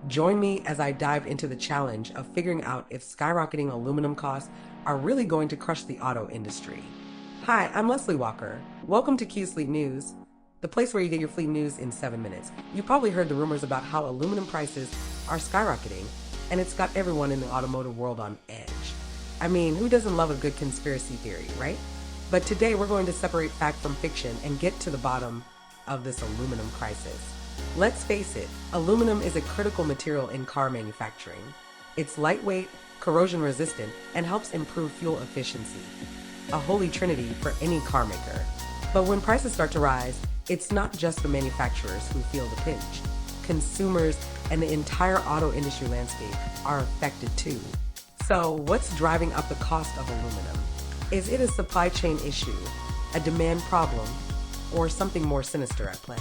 Join me as I dive into the challenge of figuring out if skyrocketing aluminum costs are really going to crush the auto industry. Hi, I'm Leslie Walker. Welcome to qfleetnews, the place where you get your fleet news in 7 minutes. You probably heard the rumors about how aluminum prices are skyrocketing, and it's got everyone in the automotive world on edge. I mean, who doesn't love a good conspiracy theory, right? But today we're going to separate fact from fiction and get to the bottom of this aluminum crisis. Let's face it, aluminum is a critical material in car manufacturing. It's lightweight, corrosion resistant, and helps improve fuel efficiency. A holy trinity for any car maker. But when prices start to rise, it's not just the manufacturers who feel the pinch. Consumers and the entire auto industry landscape are affected too. So what's driving up the cost of aluminum? Is it a supply chain issue, a demand problem, or something more sinister at play?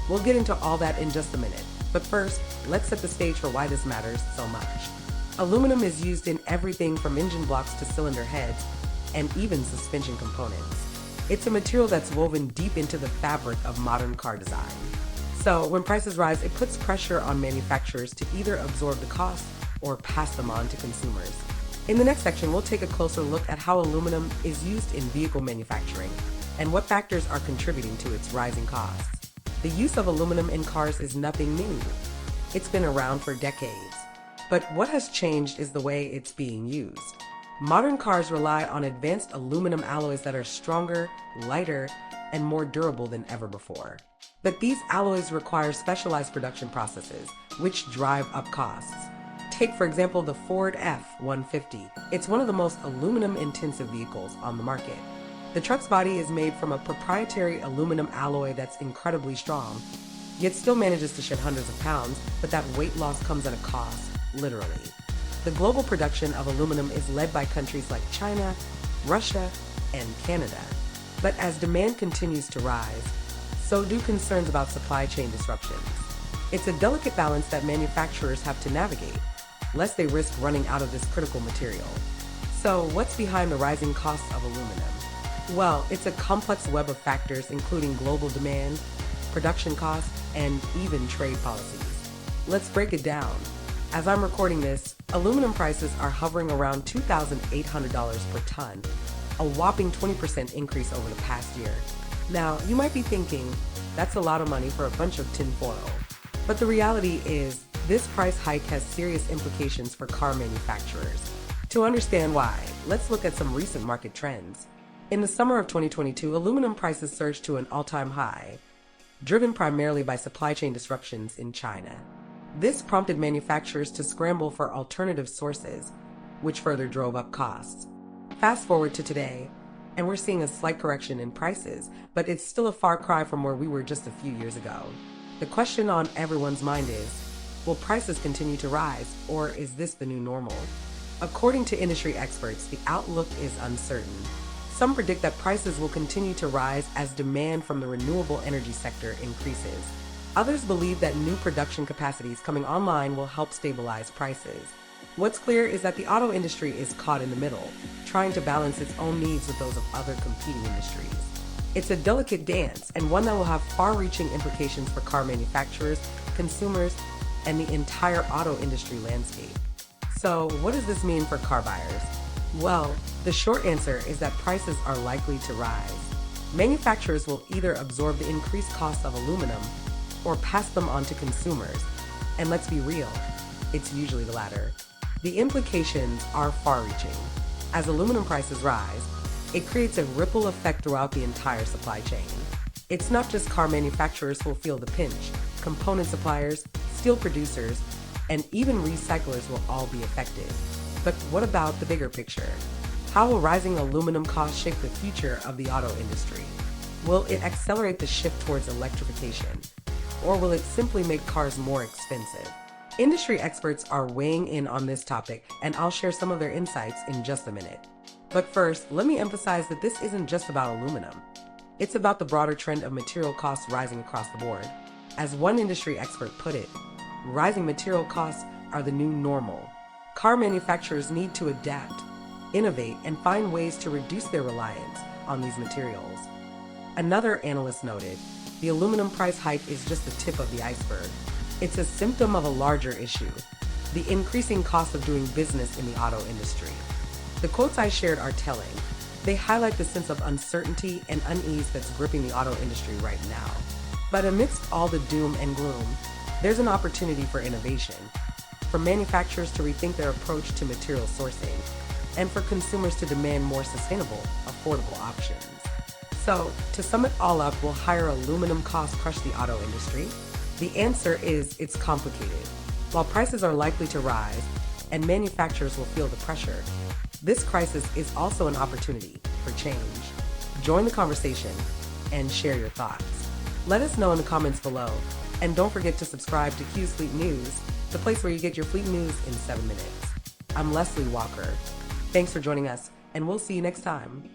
We'll get into all that in just a minute, but first, let's set the stage for why this matters so much. Aluminum is used in everything from engine blocks to cylinder heads, and even suspension components. It's a material that's woven deep into the fabric of modern car design. So when prices rise, it puts pressure on manufacturers to either absorb the cost or pass them on to consumers. In the next section, we'll take a closer look at how aluminum is used in vehicle manufacturing and what factors are contributing to its rising costs. The use of aluminum in cars is nothing new. It's been around for decades. But what has changed is the way it's being used. Modern cars rely on advanced aluminum alloys that are stronger, lighter, and more durable than ever before. But these alloys require specialized production processes, which drive up costs. Take, for example, the Ford F-150. It's one of the most aluminum-intensive vehicles on the market. The truck's body is made from a proprietary aluminum alloy that's incredibly strong, yet still manages to shed hundreds of pounds, but that weight loss comes at a cost, literally. The global production of aluminum is led by countries like China, Russia, and Canada. But as demand continues to rise, so do concerns about supply chain disruptions. It's a delicate balance that manufacturers have to navigate, lest they risk running out of this critical material. So what's behind the rising costs of aluminum? Well, it's a complex web of factors including global demand, production costs, and even trade policies. Let's break it down. As I'm recording this, aluminum prices are hovering around $2,800 per ton, a whopping 20% increase over the past year. Now, you might be thinking, that's a lot of money for a bunch of tin foil. But the reality is, this price hike has serious implications for car manufacturers. To understand why, let's look at some recent market trends. In the summer of 2022, aluminum prices surged to an all-time high, driven primarily by supply chain disruptions in China. This prompted manufacturers to scramble for alternative sources, which further drove up costs. Fast forward to today, and we're seeing a slight correction in prices, but it's still a far cry from where we were just a few years ago. The question on everyone's mind is, will prices continue to rise, or is this the new normal? According to industry experts, the outlook is uncertain. Some predict that prices will continue to rise as demand from the renewable energy sector increases. Others believe that new production capacities coming online will help stabilize prices. What's clear is that the auto industry is caught in the middle, trying to balance its own needs with those of other competing industries. It's a delicate dance, and one that will have far-reaching implications for car manufacturers, consumers, and the entire auto industry landscape. So, what does this mean for car buyers? Well, the short answer is that prices are likely to rise. Manufacturers will either absorb the increased cost of aluminum or pass them on to consumers. And let's be real, it's usually the latter. The implications are far-reaching. As aluminum prices rise, it creates a ripple effect throughout the entire supply chain. It's not just car manufacturers who will feel the pinch. Component suppliers, steel producers, and even recyclers will all be affected. But what about the bigger picture? How will rising aluminum costs shape the future of the auto industry? Will it accelerate the shift towards electrification? Or will it simply make cars more expensive? Industry experts are weighing in on this topic, and I'll share some of their insights in just a minute. But first, let me emphasize that this isn't just about aluminum. It's about the broader trend of material costs rising across the board. As one industry expert put it, rising material costs are the new normal. Car manufacturers need to adapt, innovate, and find ways to reduce their reliance on these materials. Another analyst noted, the aluminum price hike is just the tip of the iceberg. It's a symptom of a larger issue, the increasing cost of doing business in the auto industry. The quotes I shared are telling. They highlight the sense of uncertainty and unease that's gripping the auto industry right now. But amidst all the doom and gloom, there's an opportunity for innovation, for manufacturers to rethink their approach to material sourcing, and for consumers to demand more sustainable, affordable options. So, to sum it all up, will higher aluminum costs crush the auto industry? The answer is it's complicated. While prices are likely to rise and manufacturers will feel the pressure, this crisis is also an opportunity for change. Join the conversation and share your thoughts. Let us know in the comments below. And don't forget to subscribe to Q's Fleet News, the place where you get your fleet news in 7 minutes. I'm Leslie Walker. Thanks for joining us, and we'll see you next time.